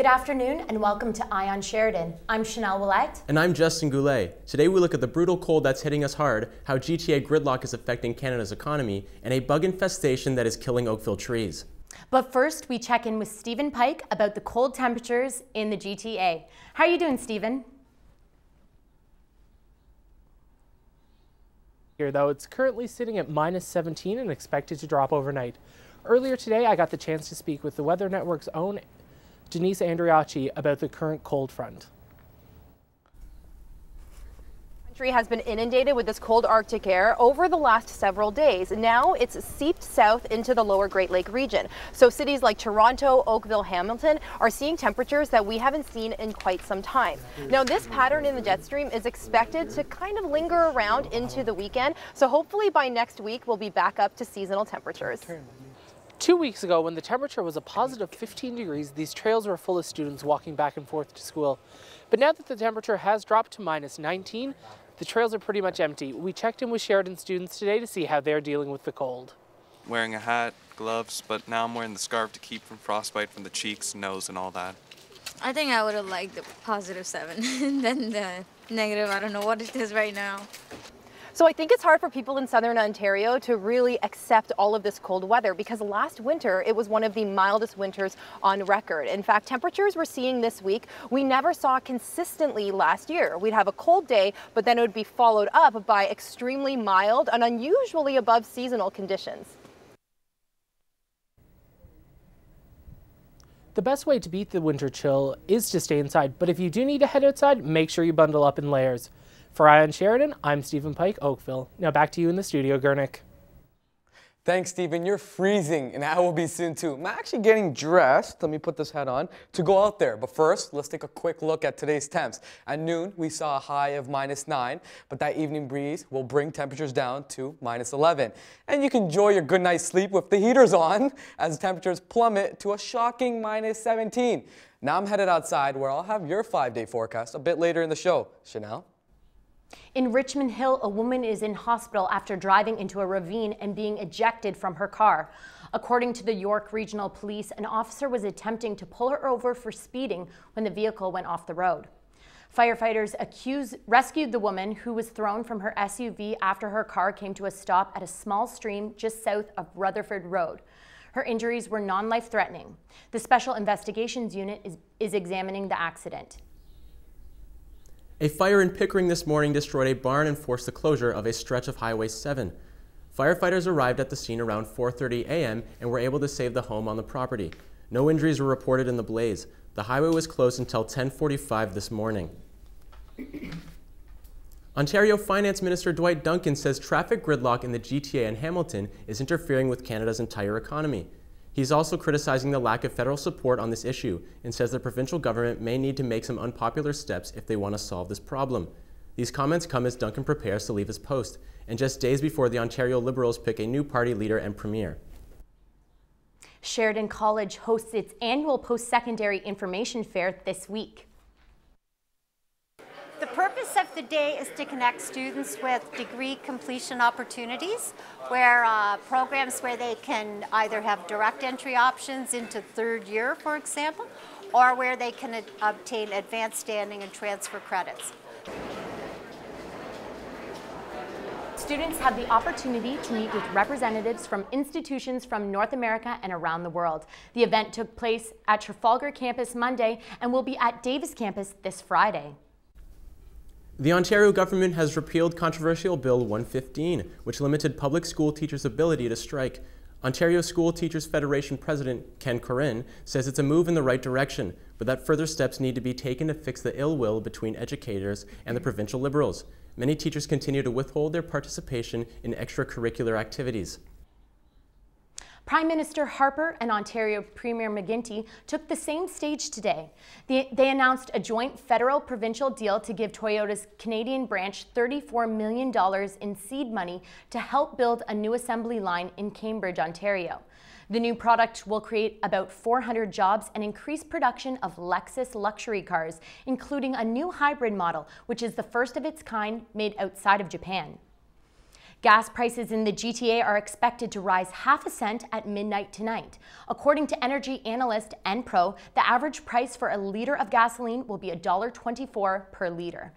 Good afternoon and welcome to Eye on Sheridan. I'm Chanelle Ouellet. And I'm Goulet. Today we look at the brutal cold that's hitting us hard, how GTA gridlock is affecting Canada's economy, and a bug infestation that is killing Oakville trees. But first, we check in with Stephen Pike about the cold temperatures in the GTA. How are you doing, Stephen? Here, though, it's currently sitting at -17 and expected to drop overnight. Earlier today, I got the chance to speak with the Weather Network's own Denise Andriacci about the current cold front. The country has been inundated with this cold Arctic air over the last several days. Now it's seeped south into the lower Great Lake region. So cities like Toronto, Oakville, Hamilton are seeing temperatures that we haven't seen in quite some time. Now this pattern in the jet stream is expected to kind of linger around into the weekend. So hopefully by next week we'll be back up to seasonal temperatures. 2 weeks ago, when the temperature was a positive 15 degrees, these trails were full of students walking back and forth to school. But now that the temperature has dropped to -19, the trails are pretty much empty. We checked in with Sheridan students today to see how they're dealing with the cold. Wearing a hat, gloves, but now I'm wearing the scarf to keep from frostbite from the cheeks, nose, and all that. I think I would have liked the +7 than the negative. I don't know what it is right now. So I think it's hard for people in southern Ontario to really accept all of this cold weather because last winter it was one of the mildest winters on record. In fact, temperatures we're seeing this week we never saw consistently last year. We'd have a cold day, but then it would be followed up by extremely mild and unusually above seasonal conditions. The best way to beat the winter chill is to stay inside, but if you do need to head outside, make sure you bundle up in layers. For Eye on Sheridan, I'm Stephen Pike, Oakville. Now back to you in the studio, Gurnek. Thanks, Stephen. You're freezing, and I will be soon too. I'm actually getting dressed, let me put this hat on, to go out there. But first, let's take a quick look at today's temps. At noon, we saw a high of -9, but that evening breeze will bring temperatures down to -11. And you can enjoy your good night's sleep with the heaters on as temperatures plummet to a shocking -17. Now I'm headed outside where I'll have your 5-day forecast a bit later in the show. Chanelle? In Richmond Hill, a woman is in hospital after driving into a ravine and being ejected from her car. According to the York Regional Police, an officer was attempting to pull her over for speeding when the vehicle went off the road. Firefighters rescued the woman, who was thrown from her SUV after her car came to a stop at a small stream just south of Rutherford Road. Her injuries were non-life-threatening. The Special Investigations Unit is examining the accident. A fire in Pickering this morning destroyed a barn and forced the closure of a stretch of Highway 7. Firefighters arrived at the scene around 4:30 a.m. and were able to save the home on the property. No injuries were reported in the blaze. The highway was closed until 10:45 this morning. Ontario Finance Minister Dwight Duncan says traffic gridlock in the GTA and Hamilton is interfering with Canada's entire economy. He's also criticizing the lack of federal support on this issue and says the provincial government may need to make some unpopular steps if they want to solve this problem. These comments come as Duncan prepares to leave his post, and just days before the Ontario Liberals pick a new party leader and premier. Sheridan College hosts its annual post-secondary information fair this week. The purpose of the day is to connect students with degree completion opportunities, where programs where they can either have direct entry options into third year, for example, or where they can obtain advanced standing and transfer credits. Students have the opportunity to meet with representatives from institutions from North America and around the world. The event took place at Trafalgar campus Monday and will be at Davis campus this Friday. The Ontario government has repealed controversial Bill 115, which limited public school teachers' ability to strike. Ontario School Teachers Federation President Ken Collin says it's a move in the right direction, but that further steps need to be taken to fix the ill will between educators and the provincial Liberals. Many teachers continue to withhold their participation in extracurricular activities. Prime Minister Harper and Ontario Premier McGuinty took the same stage today. They announced a joint federal-provincial deal to give Toyota's Canadian branch $34 million in seed money to help build a new assembly line in Cambridge, Ontario. The new product will create about 400 jobs and increase production of Lexus luxury cars, including a new hybrid model, which is the first of its kind made outside of Japan. Gas prices in the GTA are expected to rise half a cent at midnight tonight. According to energy analyst Enpro, the average price for a liter of gasoline will be $1.24 per liter.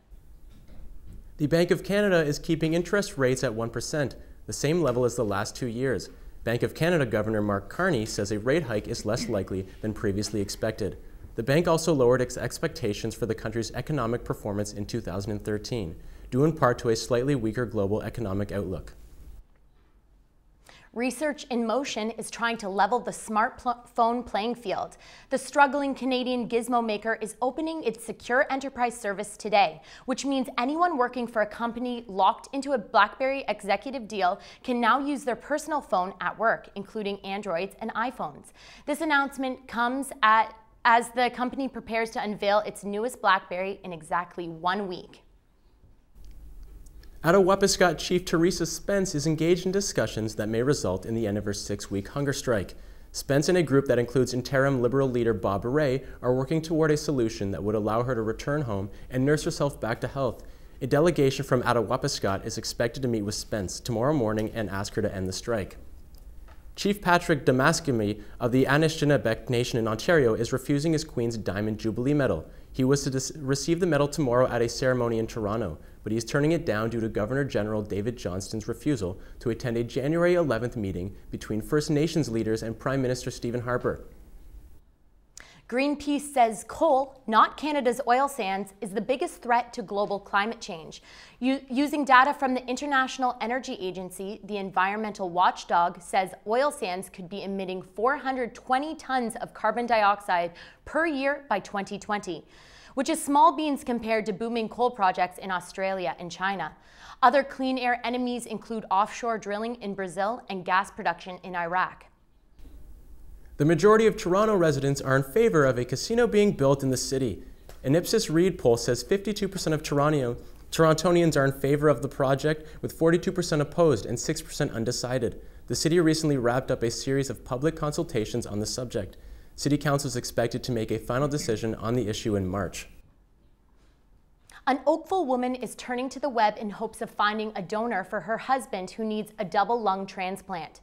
The Bank of Canada is keeping interest rates at 1%, the same level as the last 2 years. Bank of Canada Governor Mark Carney says a rate hike is less likely than previously expected. The bank also lowered its expectations for the country's economic performance in 2013, due in part to a slightly weaker global economic outlook. Research in Motion is trying to level the smartphone playing field. The struggling Canadian gizmo maker is opening its secure enterprise service today, which means anyone working for a company locked into a BlackBerry executive deal can now use their personal phone at work, including Androids and iPhones. This announcement comes as the company prepares to unveil its newest BlackBerry in exactly 1 week. Attawapiskat Chief Teresa Spence is engaged in discussions that may result in the end of her 6-week hunger strike. Spence and a group that includes interim Liberal leader Bob Rae are working toward a solution that would allow her to return home and nurse herself back to health. A delegation from Attawapiskat is expected to meet with Spence tomorrow morning and ask her to end the strike. Chief Patrick Damaskimi of the Anishinaabe Nation in Ontario is refusing his Queen's Diamond Jubilee Medal. He was to receive the medal tomorrow at a ceremony in Toronto, but he's turning it down due to Governor General David Johnston's refusal to attend a January 11th meeting between First Nations leaders and Prime Minister Stephen Harper. Greenpeace says coal, not Canada's oil sands, is the biggest threat to global climate change. Using data from the International Energy Agency, the environmental watchdog says oil sands could be emitting 420 tons of carbon dioxide per year by 2020, which is small beans compared to booming coal projects in Australia and China. Other clean air enemies include offshore drilling in Brazil and gas production in Iraq. The majority of Toronto residents are in favor of a casino being built in the city. An Ipsos Reid poll says 52% of Torontonians are in favor of the project, with 42% opposed and 6% undecided. The city recently wrapped up a series of public consultations on the subject. City Council is expected to make a final decision on the issue in March. An Oakville woman is turning to the web in hopes of finding a donor for her husband who needs a double lung transplant.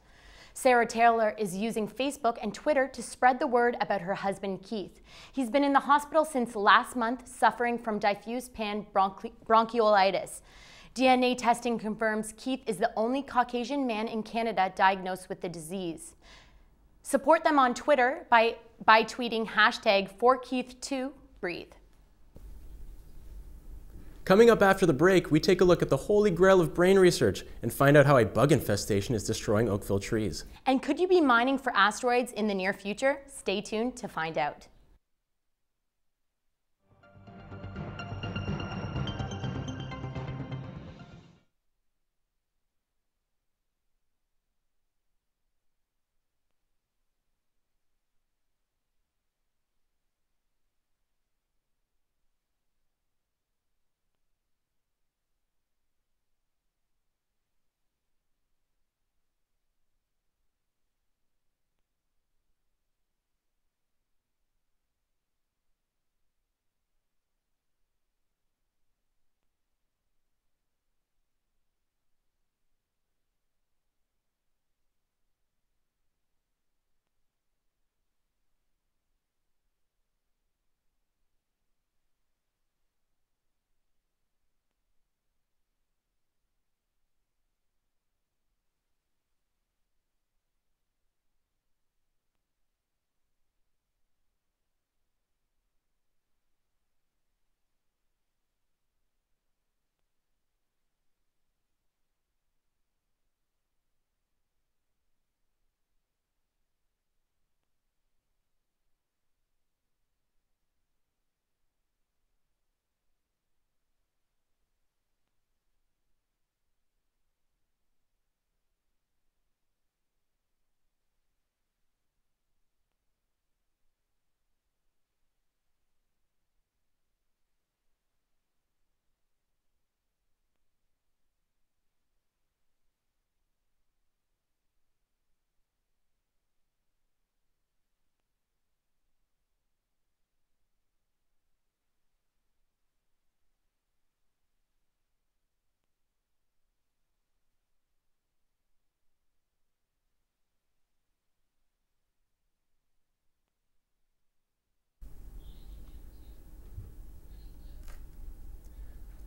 Sarah Taylor is using Facebook and Twitter to spread the word about her husband, Keith. He's been in the hospital since last month, suffering from diffuse bronchiolitis. DNA testing confirms Keith is the only Caucasian man in Canada diagnosed with the disease. Support them on Twitter by tweeting #4Keith2Breathe. Coming up after the break, we take a look at the holy grail of brain research and find out how a bug infestation is destroying Oakville trees. And could you be mining for asteroids in the near future? Stay tuned to find out.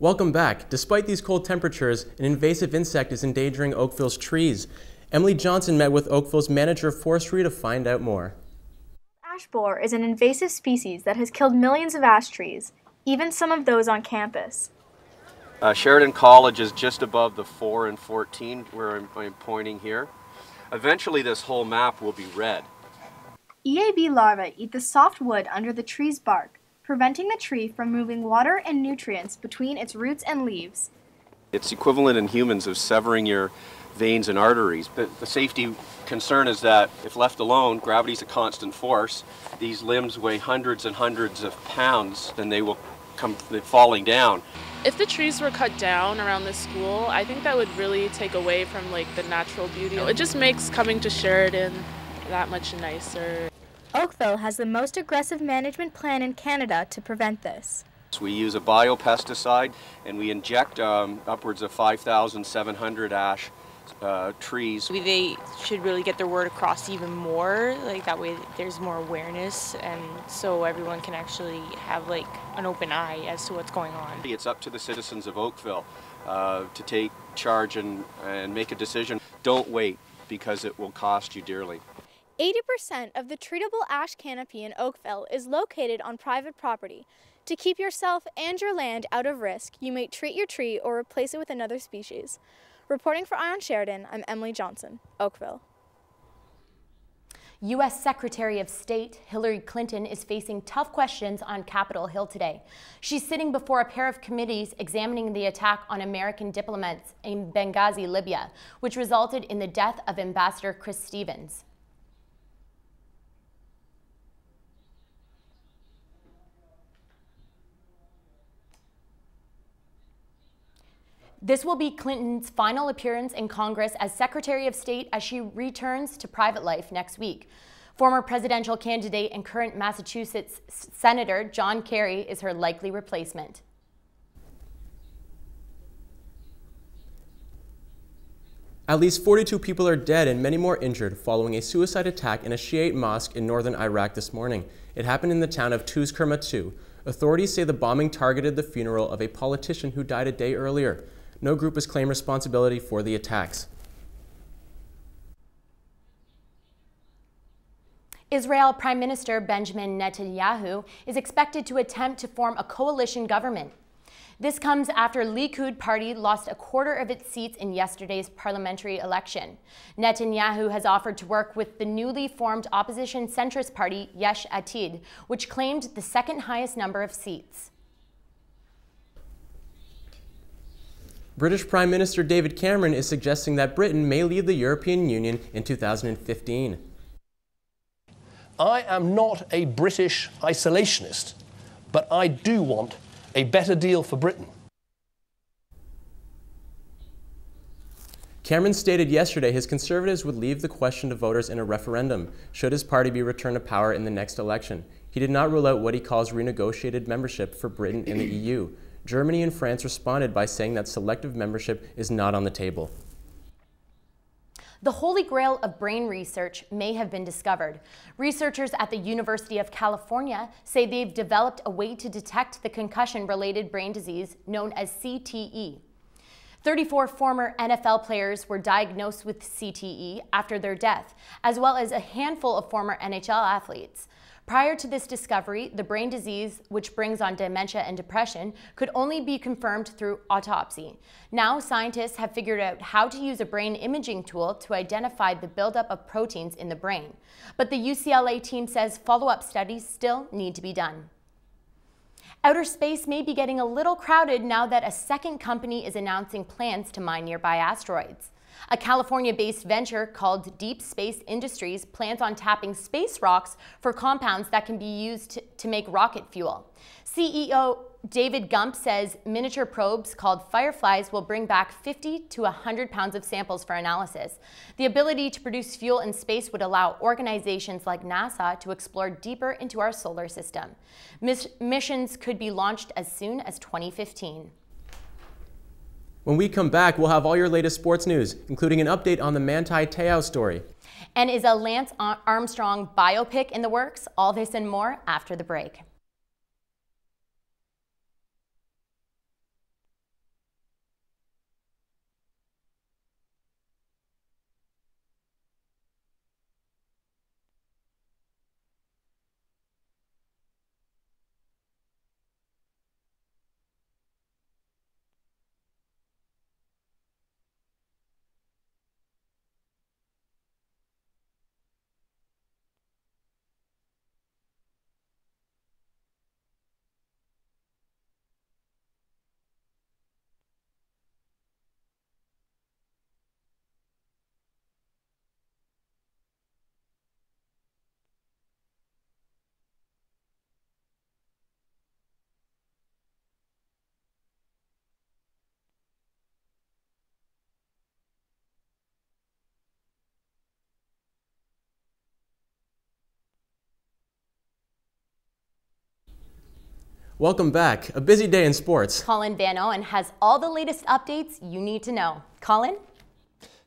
Welcome back. Despite these cold temperatures, an invasive insect is endangering Oakville's trees. Emily Johnson met with Oakville's manager of forestry to find out more. Ash borer is an invasive species that has killed millions of ash trees, even some of those on campus. Sheridan College is just above the 4 and 14 where I'm pointing here. Eventually this whole map will be red. EAB larvae eat the soft wood under the tree's bark, preventing the tree from moving water and nutrients between its roots and leaves. It's equivalent in humans of severing your veins and arteries. The safety concern is that if left alone, gravity's a constant force. These limbs weigh hundreds and hundreds of pounds, then they will come falling down. If the trees were cut down around the school, I think that would really take away from like the natural beauty. It just makes coming to Sheridan that much nicer. Oakville has the most aggressive management plan in Canada to prevent this. We use a biopesticide and we inject upwards of 5,700 ash trees. They should really get their word across even more, like that way there's more awareness and so everyone can actually have like an open eye as to what's going on. It's up to the citizens of Oakville to take charge and make a decision. Don't wait because it will cost you dearly. 80% of the treatable ash canopy in Oakville is located on private property. To keep yourself and your land out of risk, you may treat your tree or replace it with another species. Reporting for Eye on Sheridan, I'm Emily Johnson, Oakville. U.S. Secretary of State Hillary Clinton is facing tough questions on Capitol Hill today. She's sitting before a pair of committees examining the attack on American diplomats in Benghazi, Libya, which resulted in the death of Ambassador Chris Stevens. This will be Clinton's final appearance in Congress as Secretary of State as she returns to private life next week. Former presidential candidate and current Massachusetts Senator John Kerry is her likely replacement. At least 42 people are dead and many more injured following a suicide attack in a Shiite mosque in northern Iraq this morning. It happened in the town of Tuz-Kermatu. Authorities say the bombing targeted the funeral of a politician who died a day earlier. No group has claimed responsibility for the attacks. Israel Prime Minister Benjamin Netanyahu is expected to attempt to form a coalition government. This comes after Likud party lost a quarter of its seats in yesterday's parliamentary election. Netanyahu has offered to work with the newly formed opposition centrist party Yesh Atid, which claimed the second highest number of seats. British Prime Minister David Cameron is suggesting that Britain may leave the European Union in 2015. I am not a British isolationist, but I do want a better deal for Britain. Cameron stated yesterday his Conservatives would leave the question to voters in a referendum, should his party be returned to power in the next election. He did not rule out what he calls renegotiated membership for Britain in the EU. Germany and France responded by saying that selective membership is not on the table. The holy grail of brain research may have been discovered. Researchers at the University of California say they've developed a way to detect the concussion-related brain disease known as CTE. 34 former NFL players were diagnosed with CTE after their death, as well as a handful of former NHL athletes. Prior to this discovery, the brain disease, which brings on dementia and depression, could only be confirmed through autopsy. Now, scientists have figured out how to use a brain imaging tool to identify the buildup of proteins in the brain. But the UCLA team says follow-up studies still need to be done. Outer space may be getting a little crowded now that a second company is announcing plans to mine nearby asteroids. A California-based venture called Deep Space Industries plans on tapping space rocks for compounds that can be used to make rocket fuel. CEO David Gump says miniature probes called Fireflies will bring back 50 to 100 pounds of samples for analysis. The ability to produce fuel in space would allow organizations like NASA to explore deeper into our solar system. Missions could be launched as soon as 2015. When we come back, we'll have all your latest sports news, including an update on the Manti Te'o story. And is a Lance Armstrong biopic in the works? All this and more after the break. Welcome back. A busy day in sports. Collin Van Owen has all the latest updates you need to know. Collin?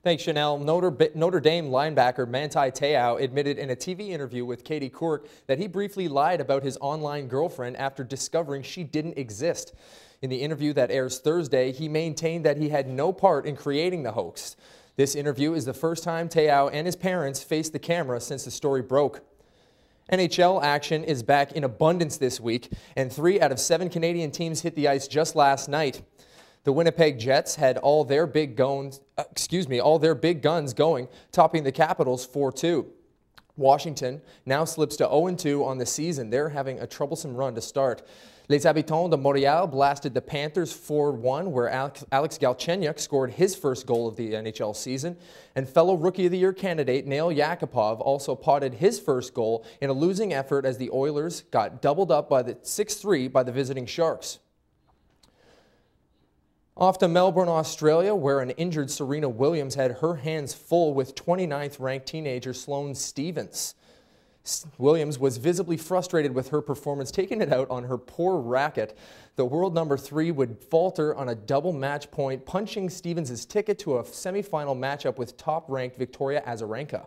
Thanks, Chanelle. Notre Dame linebacker Manti Te'o admitted in a TV interview with Katie Couric that he briefly lied about his online girlfriend after discovering she didn't exist. In the interview that airs Thursday, he maintained that he had no part in creating the hoax. This interview is the first time Te'o and his parents faced the camera since the story broke. NHL action is back in abundance this week, and 3 out of 7 Canadian teams hit the ice just last night. The Winnipeg Jets had all their big guns going, topping the Capitals 4-2. Washington now slips to 0-2 on the season. They're having a troublesome run to start. Les Habitants de Montréal blasted the Panthers 4-1, where Alex Galchenyuk scored his first goal of the NHL season. And fellow Rookie of the Year candidate Nail Yakupov also potted his first goal in a losing effort as the Oilers got doubled up by the 6-3 by the visiting Sharks. Off to Melbourne, Australia, where an injured Serena Williams had her hands full with 29th ranked teenager Sloane Stephens. Williams was visibly frustrated with her performance, taking it out on her poor racket. The world number 3 would falter on a double match point, punching Stephens' ticket to a semifinal matchup with top-ranked Victoria Azarenka.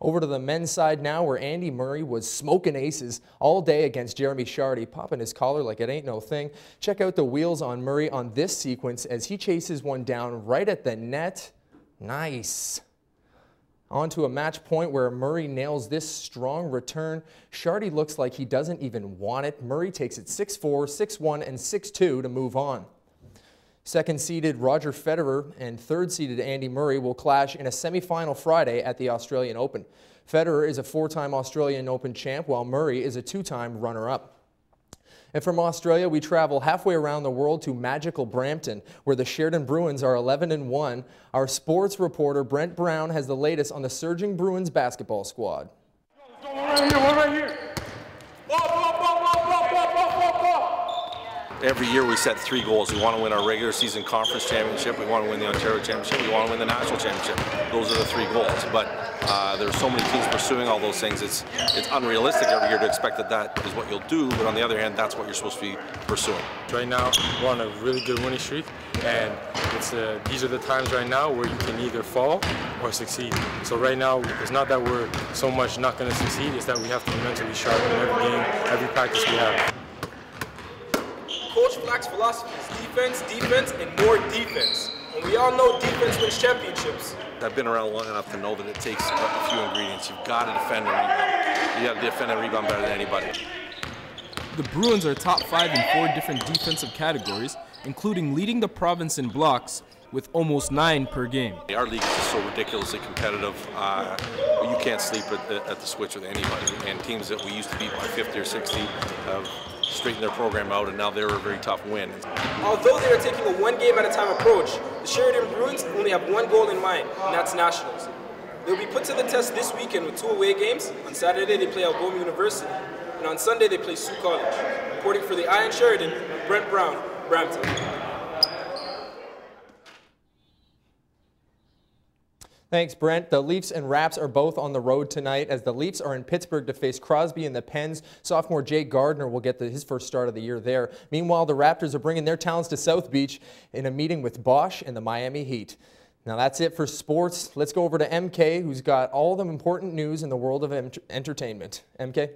Over to the men's side now, where Andy Murray was smoking aces all day against Jeremy Chardy, popping his collar like it ain't no thing. Check out the wheels on Murray on this sequence as he chases one down right at the net. Nice. On to a match point where Murray nails this strong return. Chardy looks like he doesn't even want it. Murray takes it 6-4, 6-1, and 6-2 to move on. Second-seeded Roger Federer and third-seeded Andy Murray will clash in a semifinal Friday at the Australian Open. Federer is a 4-time Australian Open champ, while Murray is a 2-time runner-up. And from Australia, we travel halfway around the world to magical Brampton, where the Sheridan Bruins are 11-1. Our sports reporter, Brent Brown, has the latest on the surging Bruins basketball squad. Right here. Every year we set 3 goals. We want to win our regular season conference championship, we want to win the Ontario championship, we want to win the national championship. Those are the 3 goals. But there's so many teams pursuing all those things. It's unrealistic every year to expect that that is what you'll do, but on the other hand, that's what you're supposed to be pursuing. Right now, we're on a really good winning streak, and these are the times right now where you can either fall or succeed. So right now, it's not that we're so much not going to succeed, it's that we have to be mentally sharp in every game, every practice we have. Coach Flack's philosophy is defense, defense, and more defense. And we all know defense wins championships. I've been around long enough to know that it takes a few ingredients. You've got to defend and rebound. You got to defend and rebound better than anybody. The Bruins are top 5 in 4 different defensive categories, including leading the province in blocks with almost 9 per game. Our league is just so ridiculously competitive. You can't sleep at the switch with anybody. And teams that we used to beat by 50 or 60 have straightened their program out, and now they're a very tough win. Although they are taking a one-game-at-a-time approach, the Sheridan Bruins only have one goal in mind, and that's nationals. They'll be put to the test this weekend with 2 away games. On Saturday, they play Algoma University, and on Sunday, they play Sioux College. Reporting for the Eye in Sheridan, Brent Brown, Brampton. Thanks, Brent. The Leafs and Raps are both on the road tonight, as the Leafs are in Pittsburgh to face Crosby and the Pens. Sophomore Jay Gardner will get his first start of the year there. Meanwhile, the Raptors are bringing their talents to South Beach in a meeting with Bosch and the Miami Heat. Now that's it for sports. Let's go over to MK, who's got all the important news in the world of entertainment. MK?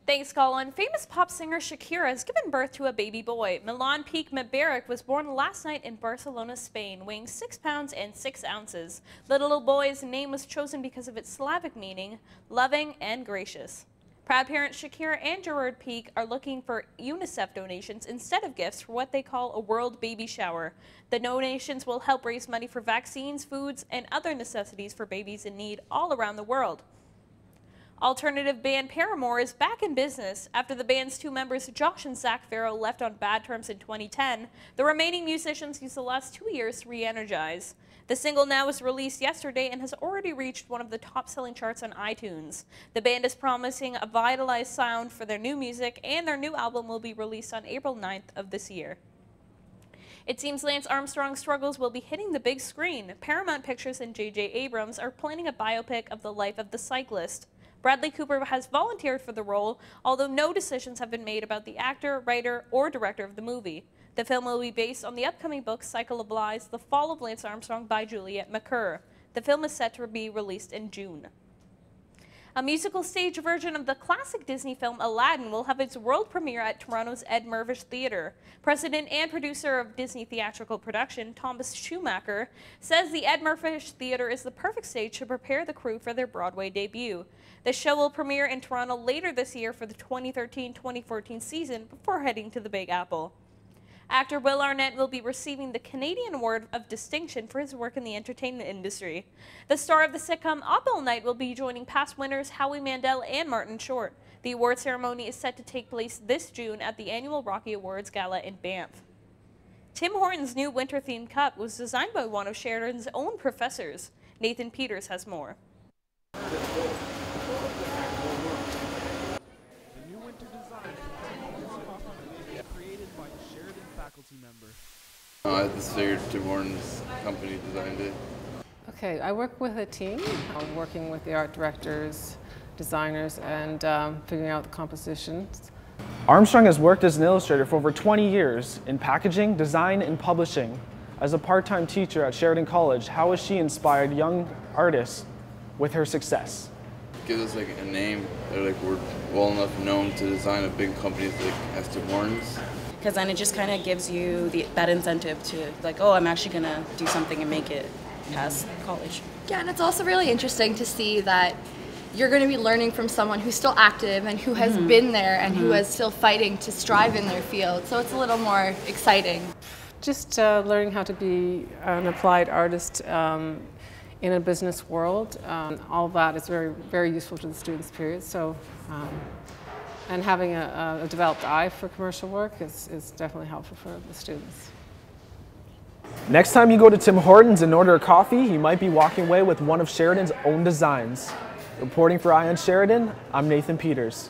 Thanks, Collin. Famous pop singer Shakira has given birth to a baby boy. Milan Peak Mebarak was born last night in Barcelona, Spain, weighing 6 pounds and 6 ounces. The little boy's name was chosen because of its Slavic meaning, loving and gracious. Proud parents Shakira and Gerard Peak are looking for UNICEF donations instead of gifts for what they call a World Baby Shower. The donations will help raise money for vaccines, foods, and other necessities for babies in need all around the world. Alternative band Paramore is back in business. After the band's 2 members, Josh and Zach Farrow, left on bad terms in 2010, the remaining musicians used the last 2 years to re-energize. The single now was released yesterday and has already reached one of the top-selling charts on iTunes. The band is promising a vitalized sound for their new music, and their new album will be released on April 9th of this year. It seems Lance Armstrong's struggles will be hitting the big screen. Paramount Pictures and J.J. Abrams are planning a biopic of the life of the cyclist. Bradley Cooper has volunteered for the role, although no decisions have been made about the actor, writer, or director of the movie. The film will be based on the upcoming book Cycle of Lies, The Fall of Lance Armstrong by Juliet McCurr. The film is set to be released in June. A musical stage version of the classic Disney film Aladdin will have its world premiere at Toronto's Ed Mirvish Theatre. President and producer of Disney theatrical production, Thomas Schumacher, says the Ed Mirvish Theatre is the perfect stage to prepare the crew for their Broadway debut. The show will premiere in Toronto later this year for the 2013-2014 season before heading to the Big Apple. Actor Will Arnett will be receiving the Canadian Award of Distinction for his work in the entertainment industry. The star of the sitcom Up All Night will be joining past winners Howie Mandel and Martin Short. The award ceremony is set to take place this June at the annual Rocky Awards Gala in Banff. Tim Hortons' new winter-themed cup was designed by one of Sheridan's own professors. Nathan Peters has more. I just figured Tim Hortons company designed it. Okay, I work with a team. I'm working with the art directors, designers, and figuring out the compositions. Armstrong has worked as an illustrator for over 20 years in packaging, design, and publishing. As a part-time teacher at Sheridan College, how has she inspired young artists with her success? Gives us like a name. They're like we're well enough known to design a big companies like Tim Hortons. Because then it just kind of gives you that incentive to like, oh, I'm actually gonna do something and make it past college. Yeah, and it's also really interesting to see that you're going to be learning from someone who's still active and who has been there and who is still fighting to strive in their field. So it's a little more exciting. Just learning how to be an applied artist in a business world. All of that is very, very useful to the students, period. So. And having a developed eye for commercial work is definitely helpful for the students. Next time you go to Tim Hortons and order a coffee, you might be walking away with one of Sheridan's own designs. Reporting for Eye on Sheridan, I'm Nathan Peters.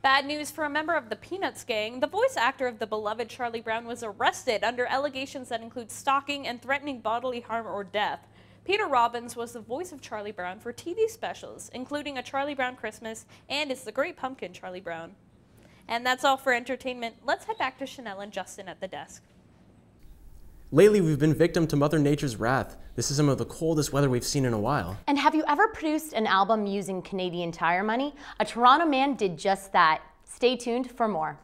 Bad news for a member of the Peanuts gang. The voice actor of the beloved Charlie Brown was arrested under allegations that include stalking and threatening bodily harm or death. Peter Robbins was the voice of Charlie Brown for TV specials, including A Charlie Brown Christmas and It's the Great Pumpkin, Charlie Brown. And that's all for entertainment. Let's head back to Chanelle and Justin at the desk. Lately, we've been victim to Mother Nature's wrath. This is some of the coldest weather we've seen in a while. And have you ever produced an album using Canadian Tire money? A Toronto man did just that. Stay tuned for more.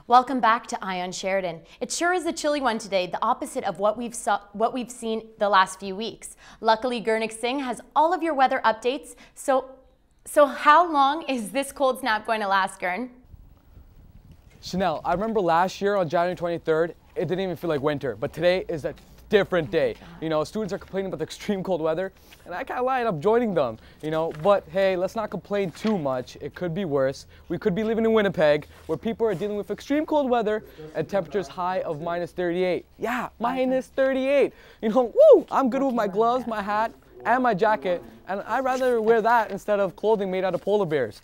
Welcome back to Eye on Sheridan. It sure is a chilly one today, the opposite of what we've seen the last few weeks. Luckily, Gurnek Singh has all of your weather updates. So how long is this cold snap going to last, Gurn? Chanelle, I remember last year on January 23rd, it didn't even feel like winter, but today is a different day. You know, students are complaining about the extreme cold weather, and I can't lie, I'm joining them, you know, but hey, let's not complain too much. It could be worse. We could be living in Winnipeg, where people are dealing with extreme cold weather and temperatures high of -38. Yeah, -38. You know, woo, I'm good with my gloves, my hat, and my jacket, and I'd rather wear that instead of clothing made out of polar bears.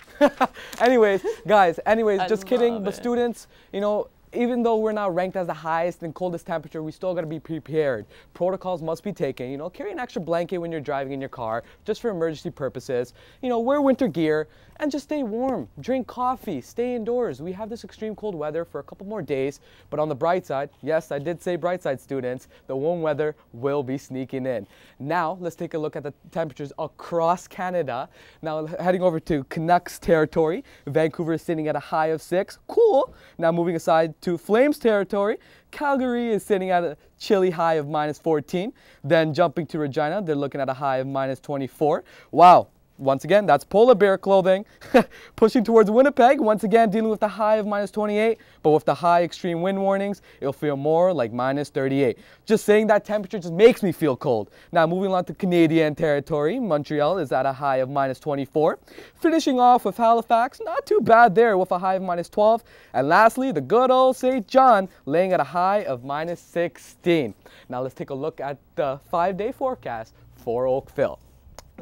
Anyways, guys, just kidding, but students, you know, even though we're now ranked as the highest and coldest temperature, we still got to be prepared. Protocols must be taken. You know, carry an extra blanket when you're driving in your car, just for emergency purposes. You know, wear winter gear, and just stay warm, drink coffee, stay indoors. We have this extreme cold weather for a couple more days, but on the bright side, yes, I did say bright side, students, the warm weather will be sneaking in. Now, let's take a look at the temperatures across Canada. Now, heading over to Canucks territory, Vancouver is sitting at a high of 6, cool. Now, moving aside to Flames territory, Calgary is sitting at a chilly high of -14. Then jumping to Regina, they're looking at a high of -24. Wow. Once again, that's polar bear clothing. Pushing towards Winnipeg, once again dealing with the high of -28, but with the high extreme wind warnings, it'll feel more like -38. Just saying that temperature just makes me feel cold. Now moving on to Canadian territory, Montreal is at a high of -24. Finishing off with Halifax, not too bad there with a high of -12. And lastly, the good old St. John laying at a high of -16. Now let's take a look at the 5-day forecast for Oakville.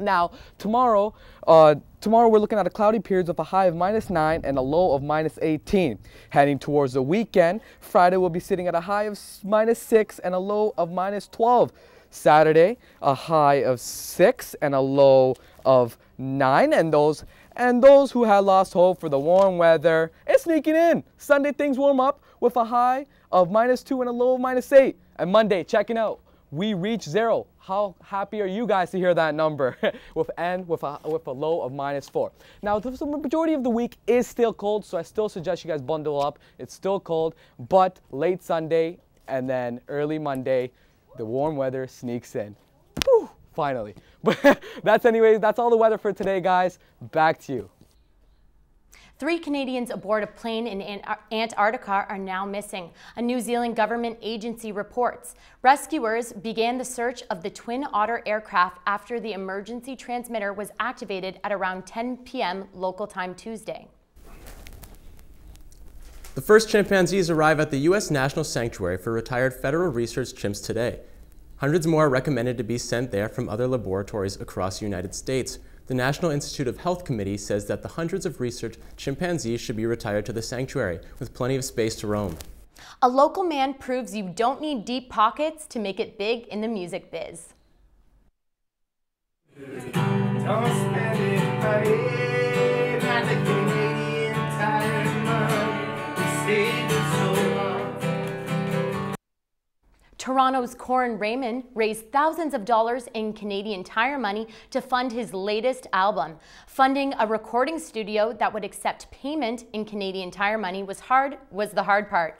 Now, tomorrow we're looking at a cloudy period with a high of -9 and a low of -18. Heading towards the weekend, Friday will be sitting at a high of -6 and a low of -12. Saturday, a high of 6 and a low of 9. And those who had lost hope for the warm weather, it's sneaking in. Sunday, things warm up with a high of -2 and a low of -8. And Monday, checking out, we reach 0. How happy are you guys to hear that number? with a low of -4. Now, the majority of the week is still cold, so I still suggest you guys bundle up. It's still cold, but late Sunday and then early Monday, the warm weather sneaks in. Whew, finally. But that's all the weather for today, guys. Back to you. 3 Canadians aboard a plane in Antarctica are now missing, a New Zealand government agency reports. Rescuers began the search of the Twin Otter aircraft after the emergency transmitter was activated at around 10 p.m. local time Tuesday. The first chimpanzees arrive at the U.S. National Sanctuary for Retired Federal Research Chimps today. Hundreds more are recommended to be sent there from other laboratories across the United States. The National Institute of Health Committee says that the hundreds of research chimpanzees should be retired to the sanctuary, with plenty of space to roam. A local man proves you don't need deep pockets to make it big in the music biz. Toronto's Corin Raymond raised thousands of dollars in Canadian Tire money to fund his latest album. Funding a recording studio that would accept payment in Canadian Tire money was the hard part.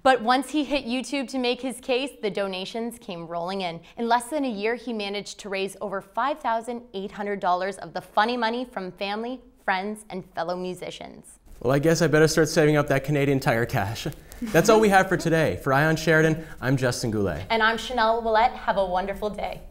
But once he hit YouTube to make his case, the donations came rolling in. In less than a year, he managed to raise over $5,800 of the funny money from family, friends, and fellow musicians. Well, I guess I better start saving up that Canadian Tire cash. That's all we have for today. For Sheridan, I'm Justin Goulet. And I'm Chanelle Ouellet. Have a wonderful day.